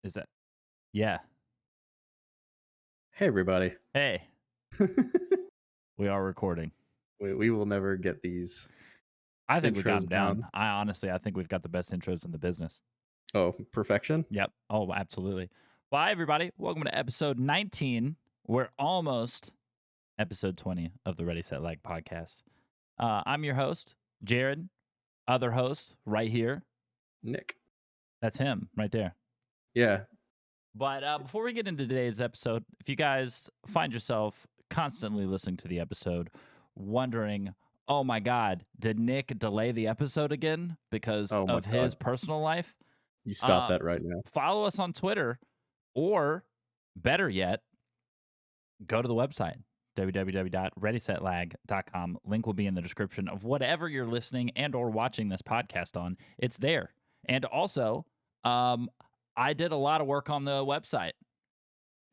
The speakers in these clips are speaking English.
Is that? Yeah. Hey, everybody. Hey, we are recording. We will never get these I think we got intros them down. down. I think we've got the best intros in the business. Oh, perfection? Yep. Oh, absolutely. Well, hi, everybody. Welcome to episode 19. We're almost episode 20 of the Ready, Set, Lag podcast. I'm your host, Jared. Other host right here. Nick. That's him right there. Yeah. But before we get into today's episode, if you guys find yourself constantly listening to the episode, wondering, oh my God, did Nick delay the episode again because Oh my of his God. personal life? You stop Uh, that right now. Follow us on Twitter, or better yet, go to the website, www.readysetlag.com. Link will be in the description of whatever you're listening and or watching this podcast on. It's there. And also, I did a lot of work on the website.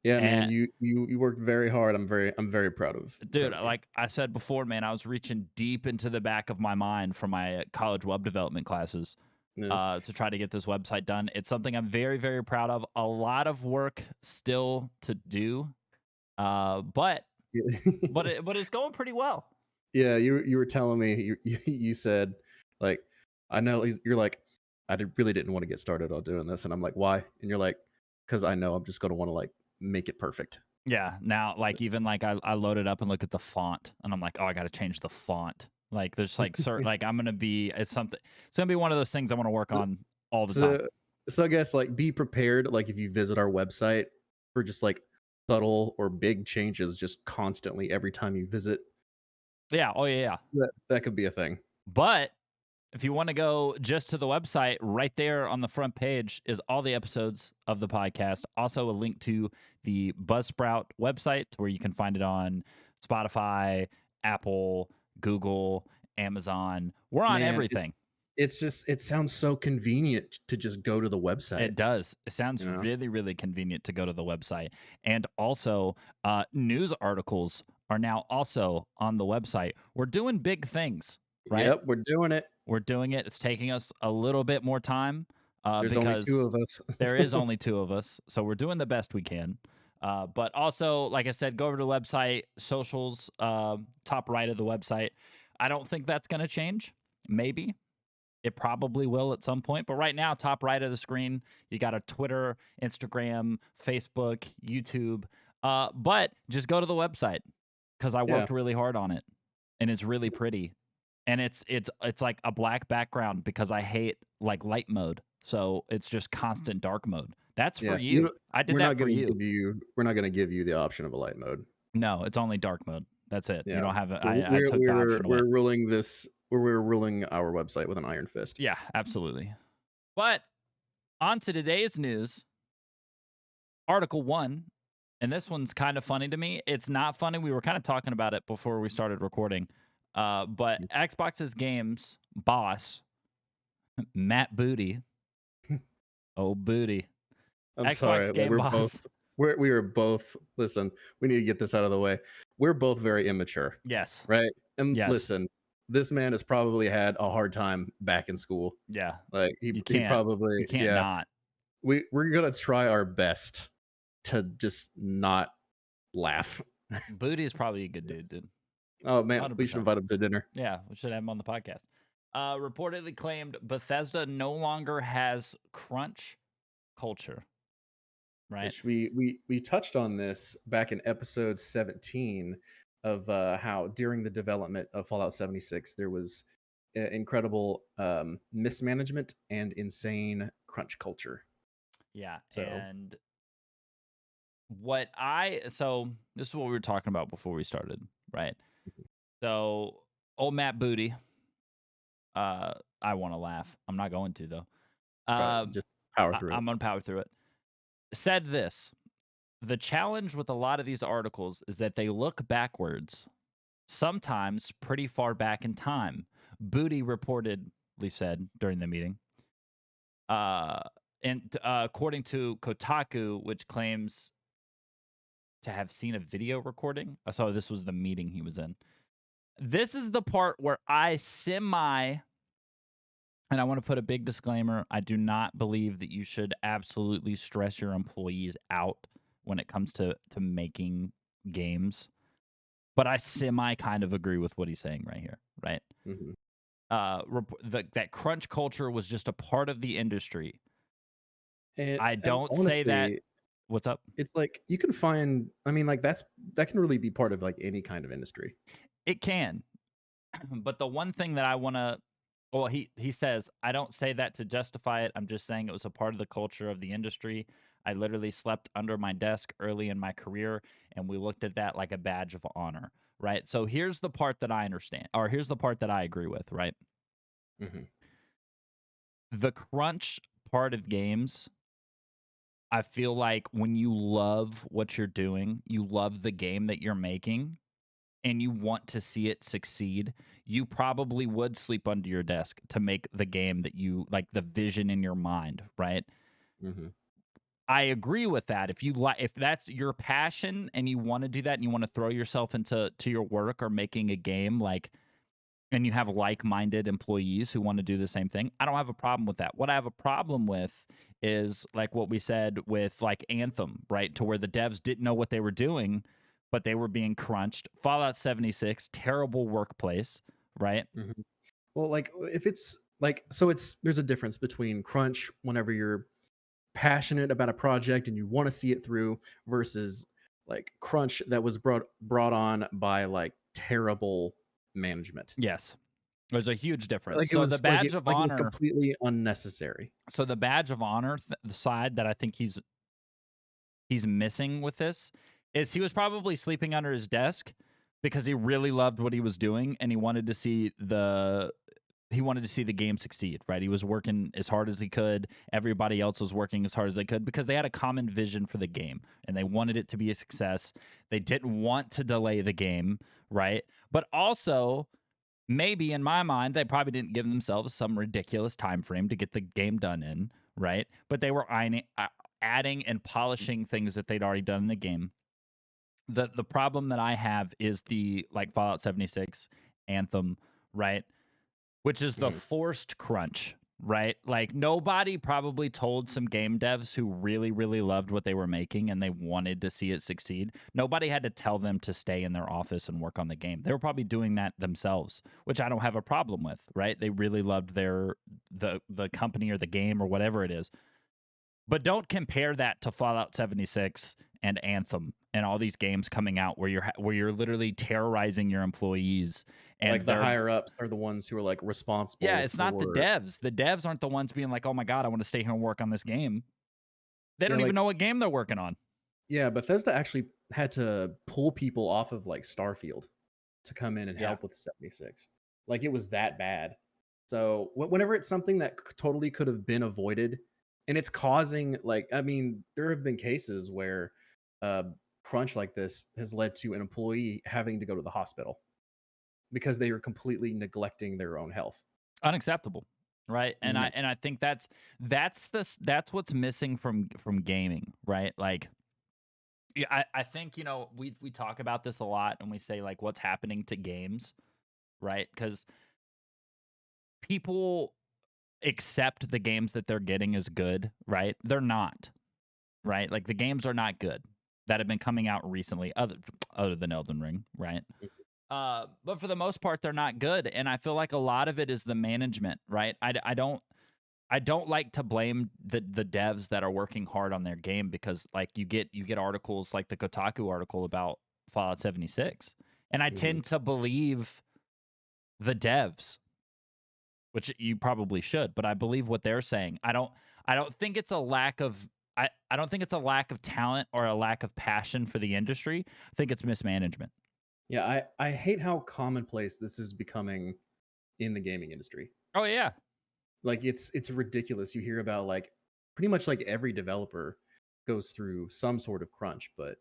Yeah, man. And You worked very hard. I'm very proud of dude, you. like I said before, man, I was reaching deep into the back of my mind from my college web development classes Yeah. to try to get this website done. It's something I'm very, very proud of. A lot of work still to do, but it's going pretty well. Yeah, you were telling me you said like I know you're like really didn't want to get started on doing this, and I'm like, why? And you're like, because I know I'm just gonna want to like make it perfect. Yeah. Now, like even like I load it up and look at the font, and I'm like, oh, I got to change the font. Like there's like certain like I'm gonna be it's something. It's gonna be one of those things I want to work on all the time. So I guess like be prepared, like if you visit our website for just like subtle or big changes just constantly every time you visit. Yeah. Oh yeah. Yeah. That could be a thing. But if you want to go just to the website, right there on the front page is all the episodes of the podcast. Also, a link to the Buzzsprout website where you can find it on Spotify, Apple, Google, Amazon. We're on Man, everything. it sounds so convenient to just go to the website. It does. It sounds You know? really, really convenient to go to the website. And also, news articles are now also on the website. We're doing big things, right? Yep, we're doing it. We're doing it. It's taking us a little bit more time There's only two because of us. there is only two of us. So we're doing the best we can. But also, like I said, go over to the website, socials, top right of the website. I don't think that's going to change. Maybe. It probably will at some point. But right now, top right of the screen, you got a Twitter, Instagram, Facebook, YouTube. But just go to the website because I Yeah. worked really hard on it. And it's really pretty. And it's like a black background because I hate like light mode. So it's just constant dark mode. That's for you. I did that for you. We're not gonna give you the option of a light mode. No, it's only dark mode. That's it. You Yeah. don't have it. So I took the option away. we're ruling our website with an iron fist. Yeah, absolutely. But on to today's news. Article 1, and this one's kind of funny to me. It's not funny. We were kind of talking about it before we started recording. But Xbox's games boss, Matt Booty. Oh, Booty. I'm Xbox sorry. game boss. We are both listen, we need to get this out of the way. We're both very immature. Yes. Right? And Yes. listen, this man has probably had a hard time back in school. Yeah. Like You he probably You can't not. We're gonna try our best to just not laugh. Booty is probably a good dude. Oh man, 100%. we should invite him to dinner. Yeah, we should have him on the podcast. Reportedly claimed Bethesda no longer has crunch culture. Right. Which we touched on this back in episode 17 of how during the development of Fallout 76 there was incredible mismanagement and insane crunch culture. Yeah. So And so this is what we were talking about before we started, right? So old Matt Booty, I want to laugh. I'm not going to though. just power through I'm gonna power through it. Said this: the challenge with a lot of these articles is that they look backwards, sometimes pretty far back in time. Booty reportedly said during the meeting. And according to Kotaku, which claims to have seen a video recording. So this was the meeting he was in. This is the part where I And I want to put a big disclaimer. I do not believe that you should absolutely stress your employees out when it comes to making games. But I semi kind of agree with what he's saying right here, right? Mhm. That crunch culture was just a part of the industry. I And don't say that. honestly, What's up? it's like you can find I mean, like, that can really be part of, like, any kind of industry. It can. But the one thing that I want to, well, he says, I don't say that to justify it. I'm just saying it was a part of the culture of the industry. I literally slept under my desk early in my career, and we looked at that like a badge of honor, right? So here's the part that I understand, or here's the part that I agree with, right? Mhm, The crunch part of games, I feel like when you love what you're doing, you love the game that you're making, and you want to see it succeed, you probably would sleep under your desk to make the game that you like, the vision in your mind, right? mhm, I agree with that. If that's your passion and you want to do that and you want to throw yourself into your work or making a game, like, and you have like-minded employees who want to do the same thing, I don't have a problem with that. What I have a problem with is like what we said with like Anthem, right? To where the devs didn't know what they were doing, but they were being crunched. Fallout 76, terrible workplace, right? mhm. Well, like, if it's like so it's there's a difference between crunch whenever you're passionate about a project and you wanna see it through versus, like, crunch that was brought on by, like, terrible management. Yes. There's a huge difference. Like, it So the was like badge it of like it was honor, completely unnecessary. the badge of honor the side that I think he's missing with this is he was probably sleeping under his desk because he really loved what he was doing and he wanted to see the game succeed, right? He was working as hard as he could. Everybody else was working as hard as they could because they had a common vision for the game and they wanted it to be a success. They didn't want to delay the game, right? But also, maybe in my mind, they probably didn't give themselves some ridiculous time frame to get the game done in, right? But they were adding and polishing things that they'd already done in the game. The problem that I have is the like Fallout 76, Anthem, right? Which is the Mhm. forced crunch, right? Like nobody probably told some game devs who really, really loved what they were making and they wanted to see it succeed. Nobody had to tell them to stay in their office and work on the game. They were probably doing that themselves, which I don't have a problem with, right? They really loved the company or the game or whatever it is. But don't compare that to Fallout 76 and Anthem and all these games coming out where you're literally terrorizing your employees and Like, the they're, higher ups are the ones who are, like, yeah, responsible it's not the for devs. The devs aren't the ones being like, "Oh my god, I want to stay here and work on this game." They yeah, don't even know like what game they're working on. yeah, Bethesda actually had to pull people off of, like, Starfield to come in and Yeah. help with 76. Like, it was that bad. So, whenever it's something that totally could have been avoided and it's causing like, I mean, there have been cases where, uh, crunch like this has led to an employee having to go to the hospital because they were completely neglecting their own health. Unacceptable, right? And I No. and I think that's what's missing from gaming, right? Like, yeah, I think, we talk about this a lot and we say like what's happening to games, right? Cuz people accept the games that they're getting as good, right? They're not, right? Like the games are not good that have been coming out recently other than Elden Ring, right? But for the most part, they're not good, and I feel like a lot of it is the management, right? I don't like to blame the devs that are working hard on their game because like you get articles like the Kotaku article about Fallout 76, and I Mhm. tend to believe the devs, which you probably should, but I believe what they're saying. I don't think it's a lack of I don't think it's a lack of talent or a lack of passion for the industry. I think it's mismanagement. Yeah, I hate how commonplace this is becoming in the gaming industry. Oh yeah. Like, it's ridiculous. You hear about, like, pretty much, like, every developer goes through some sort of crunch, but,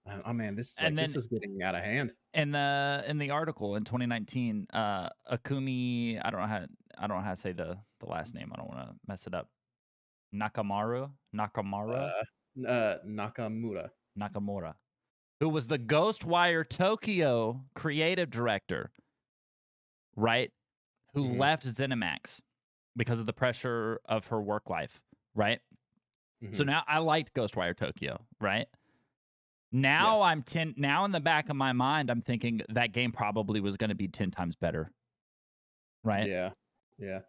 oh, man, And this then is getting out of hand. in the article in 2019, Akumi, I don't know how to say the last name. I don't want to mess it up. Nakamura, Uh, Nakamura. Nakamura, who was the Ghostwire Tokyo creative director, right? Who Mhm. left ZeniMax. because of the pressure of her work life, right? So Mhm. now I liked Ghostwire Tokyo, right? Yeah. Now in the back of my mind, I'm thinking that game probably was going to be 10 times better, right? Yeah. Yeah.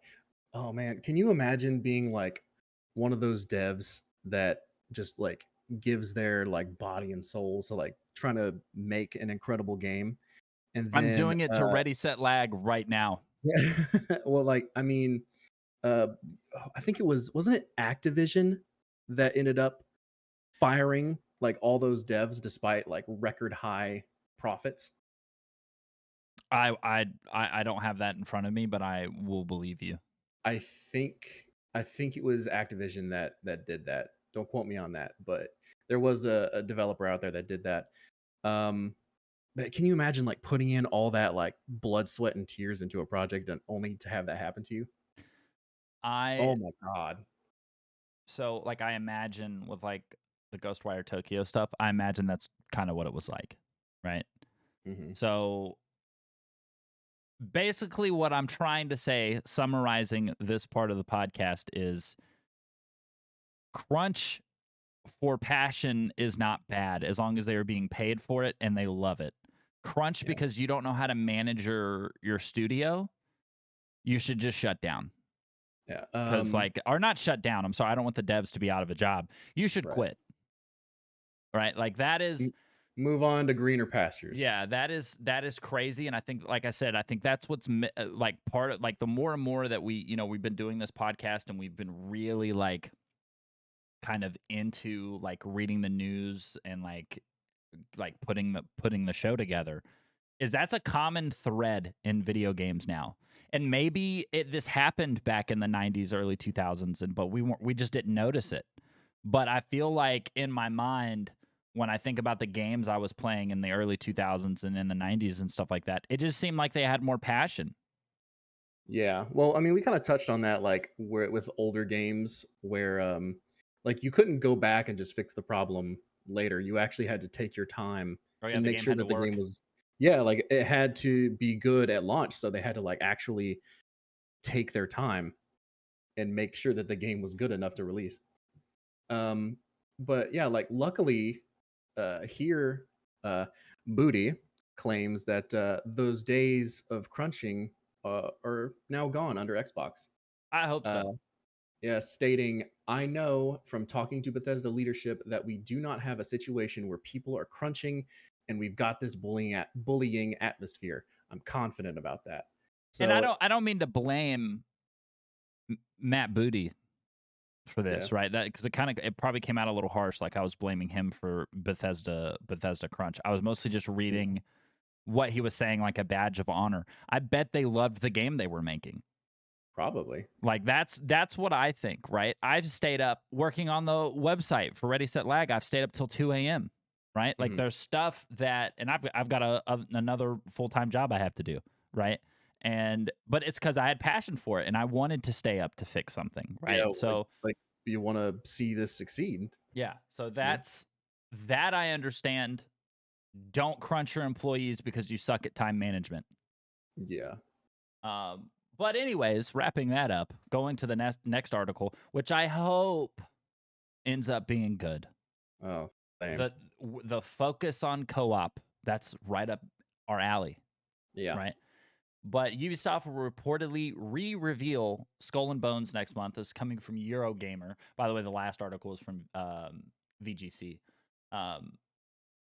Oh, man. Can you imagine being, like, one of those devs that just, like, gives their, like, body and soul to, like, trying to make an incredible game, and I'm then, doing it to Ready Set Lag right now. well, like, I mean, uh, I think it wasn't it Activision that ended up firing, like, all those devs despite, like, record high profits? I don't have that in front of me, but I will believe you. I think I think it was Activision that did that. Don't quote me on that, but there was a developer out there that did that. Um, but can you imagine, like, putting in all that, like, blood, sweat, and tears into a project and only to have that happen to you? I Oh my god. So like I imagine with like the Ghostwire Tokyo stuff, I imagine that's kind of what it was like, right? Mhm. So basically what I'm trying to say, summarizing this part of the podcast, is crunch for passion is not bad as long as they are being paid for it and they love it. Crunch Yeah. because you don't know how to manage your studio, you should just shut down. Yeah, Cuz like or not shut down. I'm sorry, I don't want the devs to be out of a job. You should right. quit. Right? Like that is M Move on to greener pastures. yeah, that is crazy, and I think, like I said, I think that's what's like part of like the more and more that we've been doing this podcast and we've been really like kind of into like reading the news and like putting the show together is that's a common thread in video games now. And maybe this happened back in the 90s, early 2000s, and but we just didn't notice it. But I feel like in my mind, when I think about the games I was playing in the early 2000s and in the 90s and stuff like that, it just seemed like they had more passion. Yeah. Well, I mean, we kinda touched on that, like, where with older games where, like, you couldn't go back and just fix the problem later. You actually had to take your time Oh yeah, and the make game sure had to that the game work. was yeah, like, it had to be good at launch, so they had to, like, actually take their time and make sure that the game was good enough to release. Um, but yeah, like, luckily, here, uh, Booty claims that, those days of crunching, are now gone under Xbox. I hope Uh, so. yeah, stating, "I know from talking to Bethesda leadership that we do not have a situation where people are crunching, and we've got this bullying atmosphere. I'm confident about that." And I So, don't I don't mean to blame Matt Booty for yeah. this, right? That because it probably came out a little harsh, like I was blaming him for Bethesda crunch. I was mostly just Yeah, reading what he was saying like a badge of honor. I bet they loved the game they were making. probably. Like that's what I think, right? I've stayed up working on the website for Ready Set Lag. I've stayed up till 2 a.m. Right? Like Mhm. there's stuff that, and I've got another full time job I have to do, right? And but it's because I had passion for it and I wanted to stay up to fix something, Yeah, right? So like, you wanna see this succeed, yeah, so you know? that I understand. Don't crunch your employees because you suck at time management. Yeah. But anyways, wrapping that up, going to the next article, which I hope ends up being good. Oh, same. The focus on co-op, that's right up our alley, Yeah. right? But Ubisoft will reportedly re-reveal Skull and Bones next month. This is coming from Eurogamer. By the way, the last article is from VGC. Um,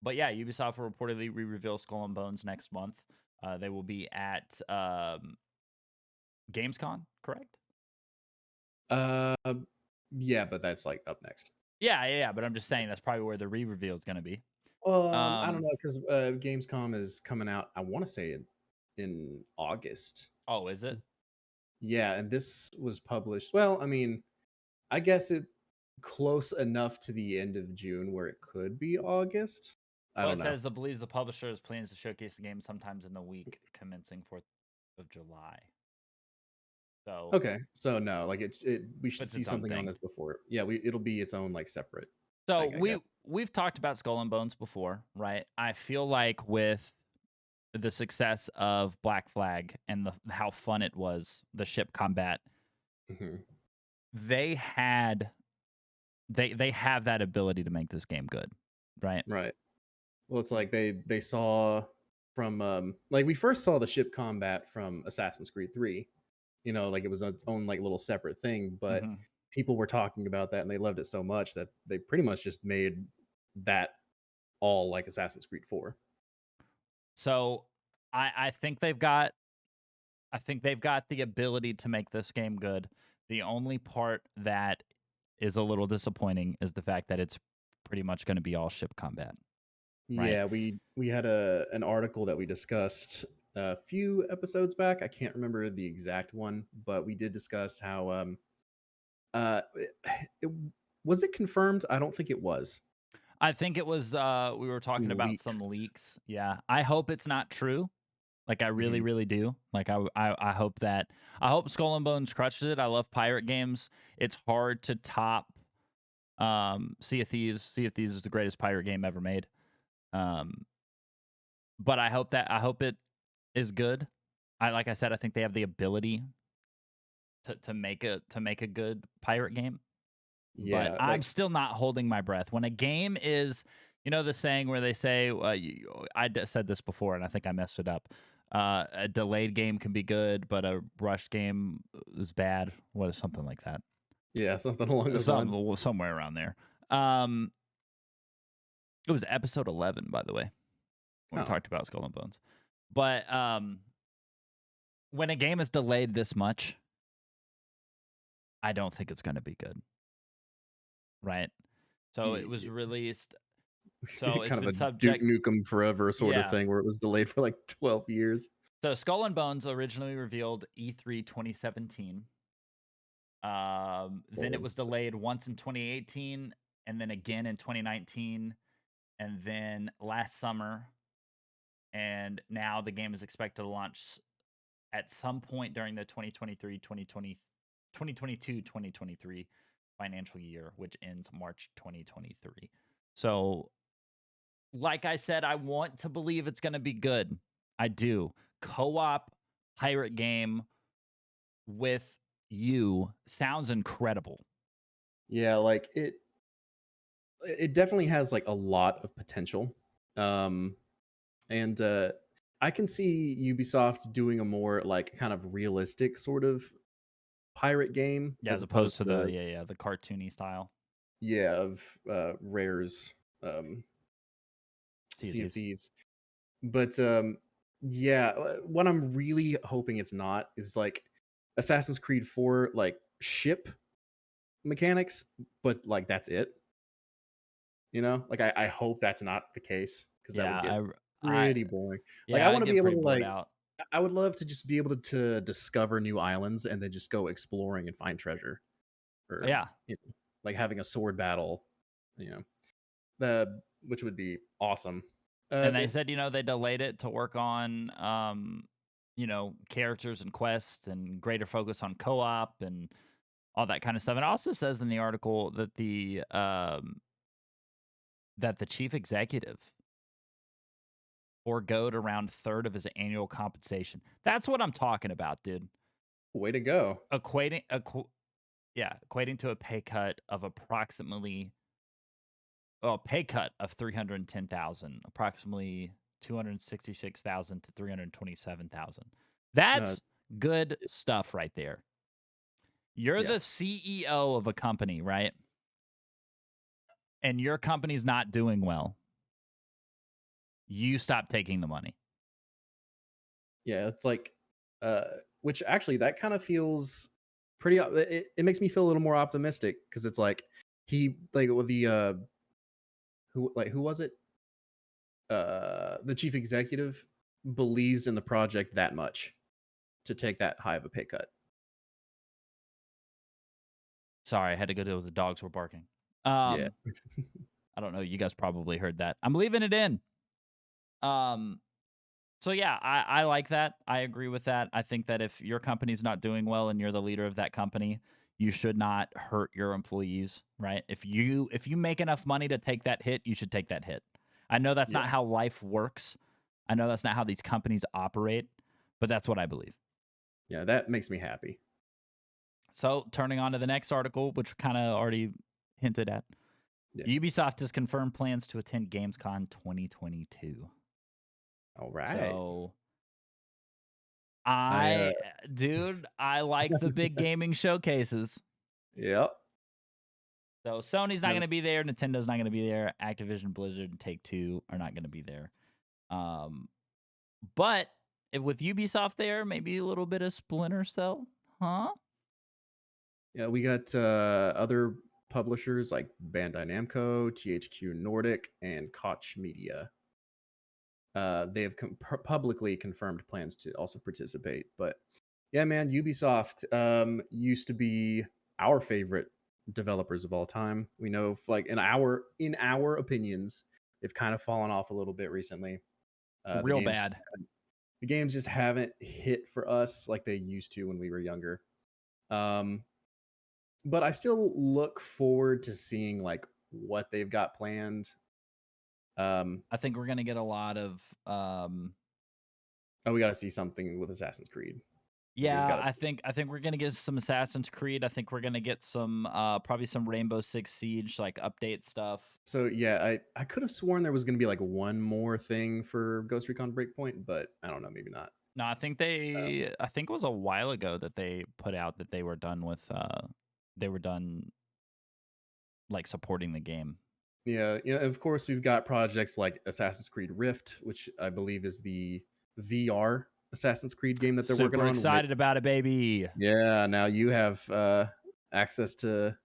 but yeah, Ubisoft will reportedly re-reveal Skull and Bones next month. They will be at Gamescon, correct? Uh, yeah, but that's, like, up next. Yeah. But I'm just saying that's probably where the re-reveal is going to be. I don't Um, know, 'cause, Gamescom is coming out, I wanna say in August. oh, is it? Yeah, and this was published well, I mean, I guess it close enough to the end of June where it could be August? I Well, don't it know. says the believes the publisher has plans to showcase the game sometimes in the week commencing 4th of July. So Okay, so no, like, we should it's see its own something on thing. this before yeah, it'll be its own, like, separate So thing, I guess. we've talked about Skull and Bones before, right? I feel like with the success of Black Flag and how fun it was, the ship combat, Mhm. They had they have that ability to make this game good, right? Right. Well, it's like they saw from, like, we first saw the ship combat from Assassin's Creed 3, like, it was its own, like, little separate thing, but Mhm. people were talking about that, and they loved it so much that they pretty much just made that all like Assassin's Creed 4. So I think they've got the ability to make this game good. The only part that is a little disappointing is the fact that it's pretty much going to be all ship combat, right? Yeah, we had an article that we discussed a few episodes back. I can't remember the exact one, but we did discuss how it, it was it confirmed? I don't think it was. I think it was we were Some talking about some leaks. leaks. Yeah. I hope it's not true. Like I really, Mhm. really do. Like I hope that I hope Skull and Bones crushes it. I love pirate games. It's hard to top Sea of Thieves. Sea of Thieves is the greatest pirate game ever made. Um, but I hope it is good. Like I said, I think they have the ability to make a good pirate game. But Yeah, I'm like still not holding my breath when a game is, the saying where they say, said this before, and I think I messed it up. A delayed game can be good, but a rushed game is bad. What is something like that? yeah, something along those lines. Somewhere around there. Um, it was episode 11, by the way, when we Oh, talked about Skull and Bones. But when a game is delayed this much, I don't think it's going to be good, right? So it was ye released. So it's kind of been a Duke subject. Nukem Forever sort of Yeah. thing where it was delayed for like 12 years. So Skull and Bones originally revealed E3 2017. Then it Old. was delayed once in 2018, and then again in 2019, and then last summer. And now the game is expected to launch at some point during the 2023 financial year, which ends March 2023. So, like I said, I want to believe it's going to be good. I do. Co op pirate game with you sounds incredible. Yeah, like it definitely has like a lot of potential. Um and I can see Ubisoft doing a more like kind of realistic sort of pirate game Yeah, as as opposed opposed to the to the cartoony style. yeah, of Rare's Sea of Sea of Thieves. Thieves. But yeah, what I'm really hoping it's not is like Assassin's Creed 4 like ship mechanics, but like that's it. Like I hope that's not the case because that Yeah, would get I pretty boring. Like I yeah, want I'd to be get able pretty to bored like out. I would love to just be able to discover new islands and then just go exploring and find treasure or Yeah. like having a sword battle, you know, the which would be awesome. And they It said, they delayed it to work on characters and quests and greater focus on co-op and all that kind of stuff. It also says in the article that the chief executive foregoed around third of his annual compensation. That's what I'm talking about, dude. way to go. Equating to a pay cut of approximately well, pay cut of 310,000, approximately 266,000 to 327,000. Uh, That's good stuff right there. You're yeah, the CEO of a company, right? And your company's not doing well. You stop taking the money. yeah. It's like, uh, which actually that kind of feels pretty. It makes me feel a little more optimistic because it's like he like with the who was it? The chief executive believes in the project that much to take that high of a pay cut. Sorry, I had to go to the dogs were barking. Yeah, Um, I don't know. You guys probably heard that. I'm leaving it in. Um, So yeah, I like that. I agree with that. I think that if your company's not doing well and you're the leader of that company, you should not hurt your employees, right? If you make enough money to take that hit, you should take that hit. I know that's yeah, not how life works. I know that's not how these companies operate, but that's what I believe. yeah. That makes me happy. So turning on to the next article, which kind of already hinted at. Yeah. Ubisoft has confirmed plans to attend Gamescom 2022. All right. So I dude, I like the big gaming showcases. yep. So Sony's not No, going to be there, Nintendo's not going to be there, Activision, Blizzard, and Take Two are not going to be there. Um, but with Ubisoft there, maybe a little bit of Splinter Cell, huh? yeah, we got other publishers like Bandai Namco, THQ Nordic, and Koch Media. They have publicly confirmed plans to also participate. But yeah, man, Ubisoft used to be our favorite developers of all time. We know, like in our opinions, they've kind of fallen off a little bit recently. The Real games just bad. the games just haven't hit for us like they used to when we were younger. Um, but I still look forward to seeing like what they've got planned. Um, I think we're going to get a lot of oh, we got to see something with Assassin's Creed. Like there's yeah, got to I think we're gonna get some Assassin's Creed. I think we're gonna get some probably some Rainbow Six Siege like update stuff. So yeah, I could have sworn there was going to be like one more thing for Ghost Recon Breakpoint, but I don't know, maybe not. No, Uh, I think it was a while ago that they put out that they were done with they were done like supporting the game. yeah, yeah. Of course, we've got projects like Assassin's Creed Rift, which I believe is the VR Assassin's Creed game that they're working Super on. Which excited about it, baby. yeah, now you have access to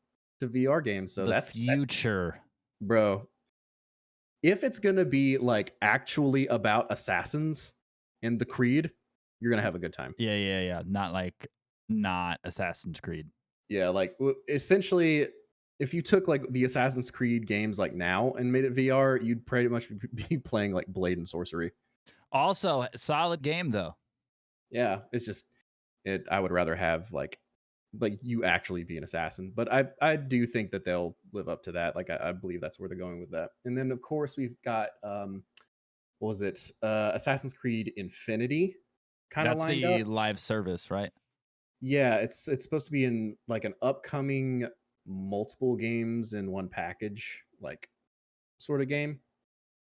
VR games, so The that's future. bro. If it's gonna be like actually about assassins and the Creed, you're gonna have a good time. Yeah. Not Assassin's Creed. Yeah, like essentially, if you took like the Assassin's Creed games like now and made it VR, you'd pretty much be playing like Blade and Sorcery. Also, solid game though. Yeah, it's just it. I would rather have like you actually be an assassin, but I do think that they'll live up to that. Like I believe that's where they're going with that. And then of course we've got what was it? Assassin's Creed Infinity kind of That's lined up. the live service, right? Yeah, it's supposed to be in like an upcoming multiple games in one package, like sort of game.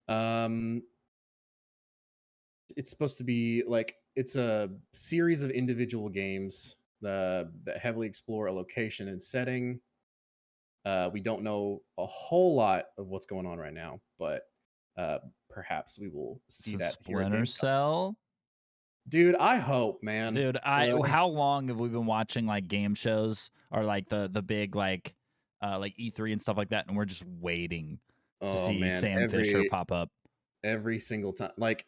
Um it's supposed to be like it's a series of individual games that heavily explore a location and setting. We don't know a whole lot of what's going on right now, but uh, perhaps we will see So that here at Splinter Gamescom. Cell. Dude, I hope, man. Dude, how long have we been watching like game shows or like the big like E3 and stuff like that, and we're just waiting to Oh see man, Sam Fisher pop up. every single time. Like,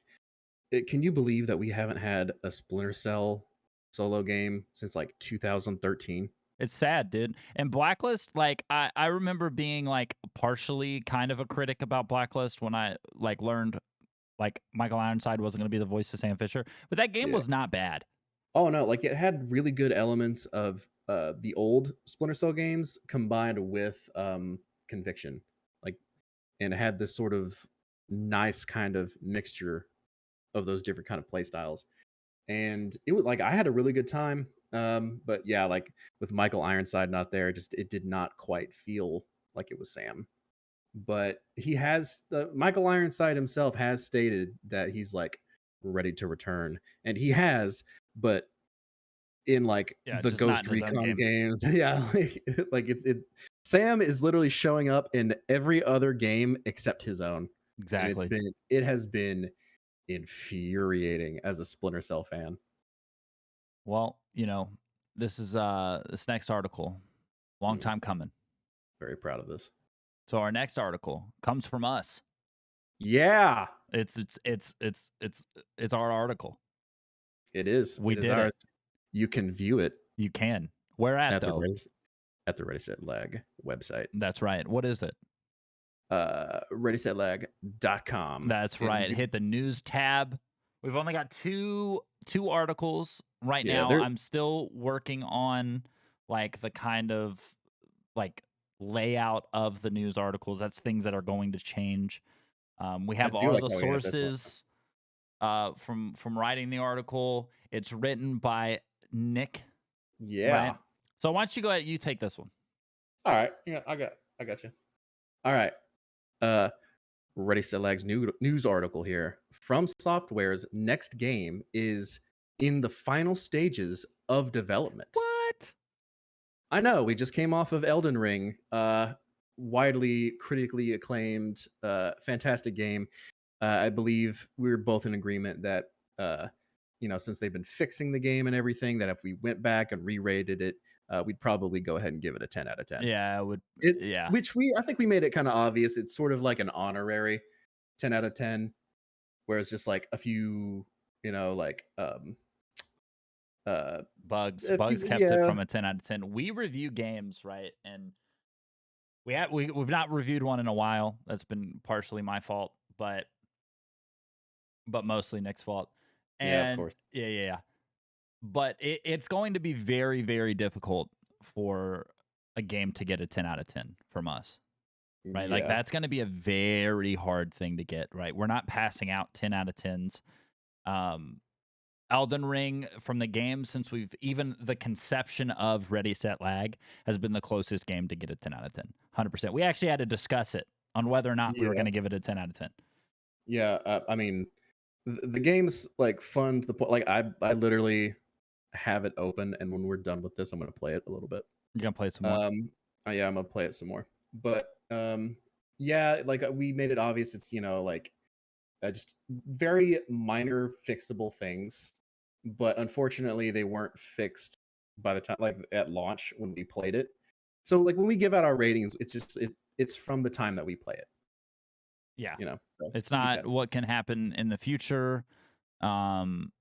can you believe that we haven't had a Splinter Cell solo game since like 2013? It's sad, dude. And Blacklist, like I remember being like partially kind of a critic about Blacklist when I like learned like Michael Ironside wasn't going to be the voice of Sam Fisher, but that game Yeah. was not bad. Oh no, like it had really good elements of the old Splinter Cell games combined with Conviction. Like and it had this sort of nice kind of mixture of those different kind of play styles. And it was like I had a really good time. But yeah, like with Michael Ironside not there, just it did not quite feel like it was Sam. But he has Michael Ironside himself has stated that he's like ready to return, and he has, but in like Yeah, the just not Ghost in his own Recon game. games, yeah, like it. Sam is literally showing up in every other game except his own, and Exactly. it has been infuriating as a Splinter Cell fan. Well, this next article, long Mm, time coming. very proud of this. So our next article comes from us. Yeah, It's our article. it is. We It is did ours. it. You can view it You can. Where at at the though? Ready Set Lag website. That's right. What is it? ReadySetLag.com. That's And right. Hit the news tab. We've only got two articles right yeah, now. there. I'm still working on like the kind of like layout of the news articles. That's things that are going to change. We I have do all like the how we have this one. sources from writing the article. It's written by Nick, right? Yeah, So why don't you go ahead? You take this one. All right. Yeah, I got you. All right. Uh, Ready Set Lag's new news article here. From Software's next game is in the final stages of development. What? I know, we just came off of Elden Ring, widely critically acclaimed, fantastic game. I believe we were both in agreement that, uh, since they've been fixing the game and everything, that if we went back and re-rated it, we'd probably go ahead and give it a 10 out of 10. Yeah, I would. It Yeah, which I think we made it kinda obvious. It's sort of like an honorary 10 out of 10, where it's just like a few, like, uh, a bugs few, kept it yeah, from a 10 out of 10. We review games, right? And we've not reviewed one in a while. That's been partially my fault, but mostly Nick's fault. yeah, of And course. yeah. But it's going to be very, very difficult for a game to get a 10 out of 10 from us, right? Like Yeah. that's going to be a very hard thing to get, right? We're not passing out 10 out of 10s. Um, Elden Ring from the game since we've even the conception of Ready Set Lag has been the closest game to get a 10 out of 10. 100%. We actually had to discuss it on whether or not we were Yeah. going to give it a 10 out of 10. Yeah, I mean, the game's, like, fun to the point like, I literally have it open, and when we're done with this, I'm gonna play it a little bit. You going to play some more? Um, yeah, I'm gonna play it some more. But, yeah, like, we made it obvious it's, like, just very minor fixable things, but unfortunately, they weren't fixed by the time like, at launch when we played it. So, like, when we give out our ratings, it's just it's from the time that we play it, Yeah. So It's keep that not in mind. what can happen in the future. Um,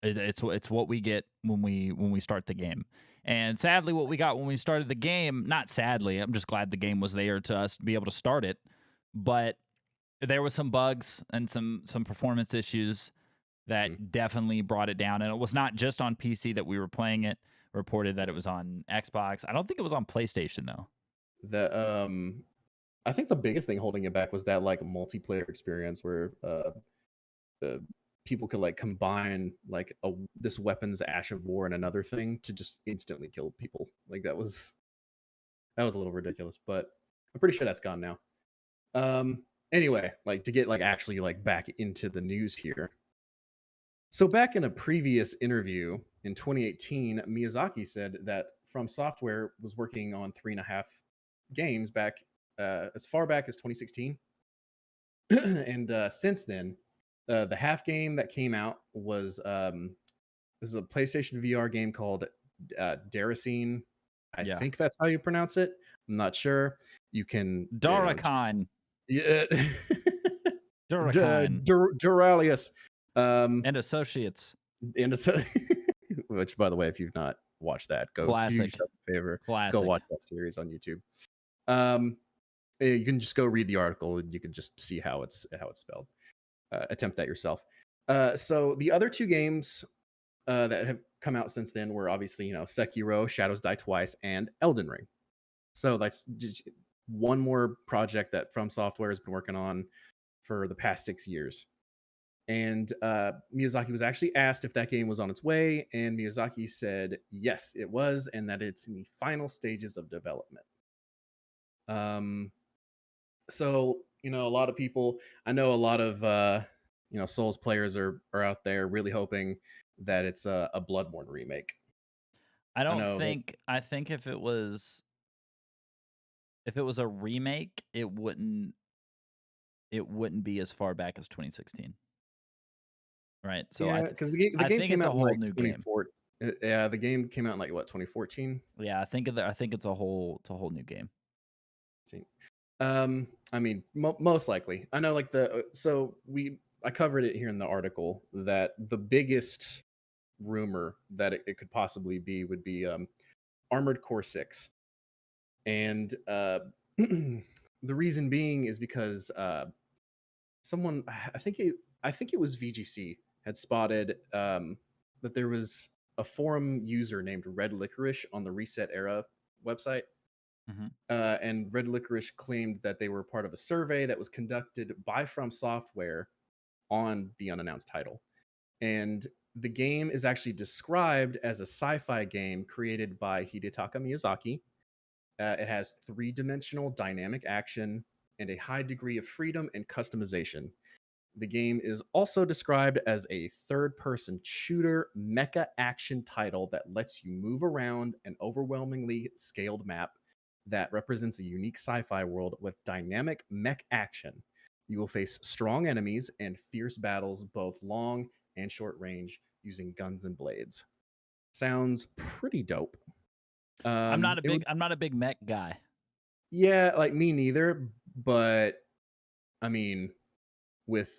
it's what we get when we start the game. And sadly, what we got when we started the game, not sadly, I'm just glad the game was there to us to be able to start it. But there was some bugs and some performance issues Mhm. that definitely brought it down. And it was not just on PC that we were playing it. Reported that it Yeah. was on Xbox. I don't think it was on PlayStation though. The, I think the biggest thing holding it back was that, like, multiplayer experience where, the people could, like, combine, like, this weapon's Ash of War and another thing to just instantly kill people. Like, that was a little ridiculous, but I'm pretty sure that's gone now. Anyway, like, to get, like, actually, like, back into the news here. So back in a previous interview in 2018, Miyazaki said that From Software was working on 3.5 games back, as far back as 2016. And, since then, the half game that came out was, this is a PlayStation VR game called, Daracene. I Yeah. think that's how you pronounce it. I'm not sure. You can, Darakan. yeah. Durakan Duralius. and Associates. And it's which, by the way, if you've not watched that, go do Classic. yourself a favor. Go Classic. watch that series on YouTube. Um, you can just go read the article and you can just see how it's spelled. Attempt that yourself. So the other two games that have come out since then were obviously, Sekiro, Shadows Die Twice, and Elden Ring. So that's just one more project that From Software has been working on for the past 6 years. And Miyazaki was actually asked if that game was on its way, and Miyazaki said yes, it was, and that it's in the final stages of development. Um, so a lot of people, I know a lot of Souls players are out there really hoping that it's a Bloodborne remake. I I don't know that, think I think if it was a remake, it wouldn't be as far back as 2016. Right? So yeah, because the I game think came it's a out in whole like new game. 24. Yeah, the game came out in like what, 2014. Yeah, I think it's a whole new game. I mean, most likely. I know, like so I covered it here in the article that the biggest rumor that it could possibly be would be Armored Core 6, and the reason being is because someone, I think it was VGC had spotted that there was a forum user named Red Licorice on the Reset Era website. Mhm. And Red Licorice claimed that they were part of a survey that was conducted by From Software on the unannounced title. And The game is actually described as a sci-fi game created by Hidetaka Miyazaki. It has three-dimensional dynamic action and a high degree of freedom and customization. The game is also described as a third-person shooter mecha action title that lets you move around an overwhelmingly scaled map that represents a unique sci-fi world with dynamic mech action. You will face strong enemies and fierce battles both long and short range using guns and blades. Sounds pretty dope. It would, I'm not a big mech guy. yeah, like me neither, but I mean, with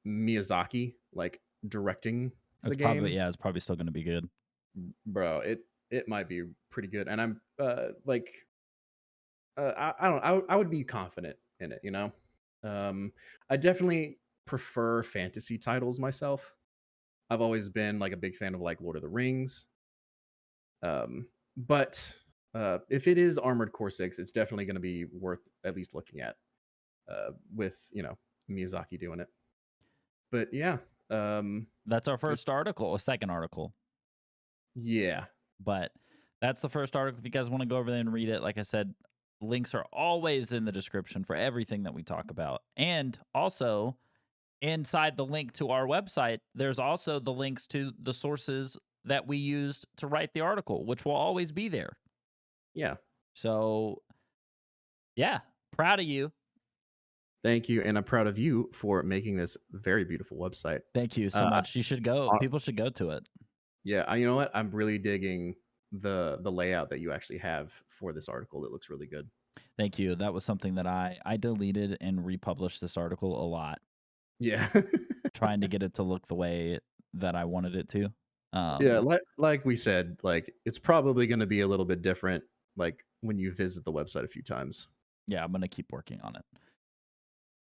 Miyazaki like directing the game, It's probably still gonna be good. bro, it might be pretty good. And I'm like I don't I would be confident in it, you know. I definitely prefer fantasy titles myself. I've always been like a big fan of like Lord of the Rings. But if it is Armored Core 6, it's definitely going to be worth at least looking at with, Miyazaki doing it. But yeah, That's our first it's article, a second article, yeah, but that's the first article. If you guys want to go over there and read it, like I said, links are always in the description for everything that we talk about. And also, inside the link to our website, there's also the links to the sources that we used to write the article, which will always be there. yeah. So, yeah, proud of you. Thank you, and I'm proud of you for making this very beautiful website. Thank you so Uh, much. You should go. uh, People should go to it. yeah, you know what? I'm really digging the layout that you actually have for this article. It looks really good. Thank you. That was something that I deleted and republished this article a lot, Yeah. trying to get it to look the way that I wanted it to. Yeah, Um, like we said, like, it's probably gonna be a little bit different, like, when you visit the website a few times. yeah, I'm gonna keep working on it.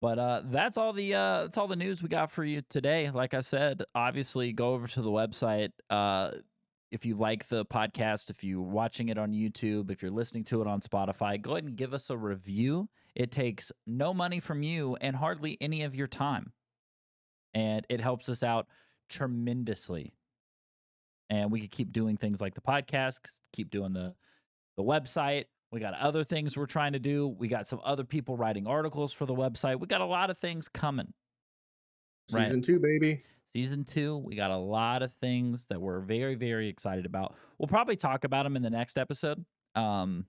But that's all the news we got for you today. Like I said, obviously go over to the website. If you like the podcast, if you're watching it on YouTube, if you're listening to it on Spotify, go ahead and give us a review. It takes no money from you and hardly any of your time. And it helps us out tremendously. And we could keep doing things like the podcast, keep doing the website. We got other things we're trying to do. We got some other people writing articles for the website. We got a lot of things coming, right? Season 2, baby. Season 2, we got a lot of things that we're very, very excited about. We'll probably talk about them in the next episode. Because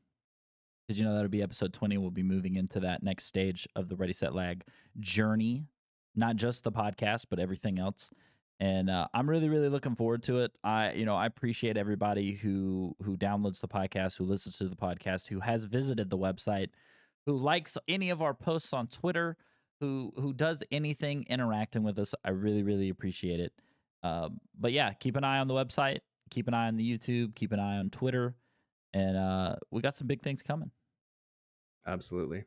that'll be episode 20. We'll be moving into that next stage of the Ready Set Lag journey, not just the podcast, but everything else. And I'm really, really looking forward to it. I appreciate everybody who downloads the podcast, who listens to the podcast, who has visited the website, who likes any of our posts on Twitter, who does anything interacting with us. I really, really appreciate it. But yeah, keep an eye on the website, keep an eye on the YouTube, keep an eye on Twitter, and we got some big things coming. Absolutely.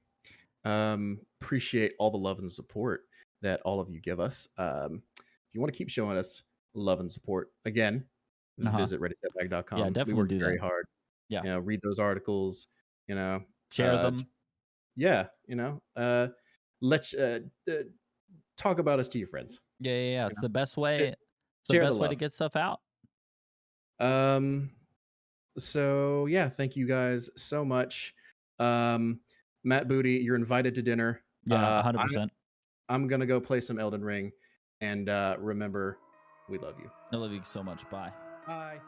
Appreciate all the love and support that all of you give us. If you wanna keep showing us love and support, again, Uh huh. visit Yeah, readysetback.com. We definitely work do very that. hard, Yeah, read those articles, share them. just yeah, let's, talk about us to your friends, Yeah, yeah, yeah. you It's know? the best Share way. It's the share the best way to love. get stuff out. Um, so yeah, thank you guys so much. Um, Matt Booty, you're invited to dinner. Yeah, I'm 100%. I'm gonna go play some Elden Ring, and remember, we love you. I love you so much. Bye. Bye.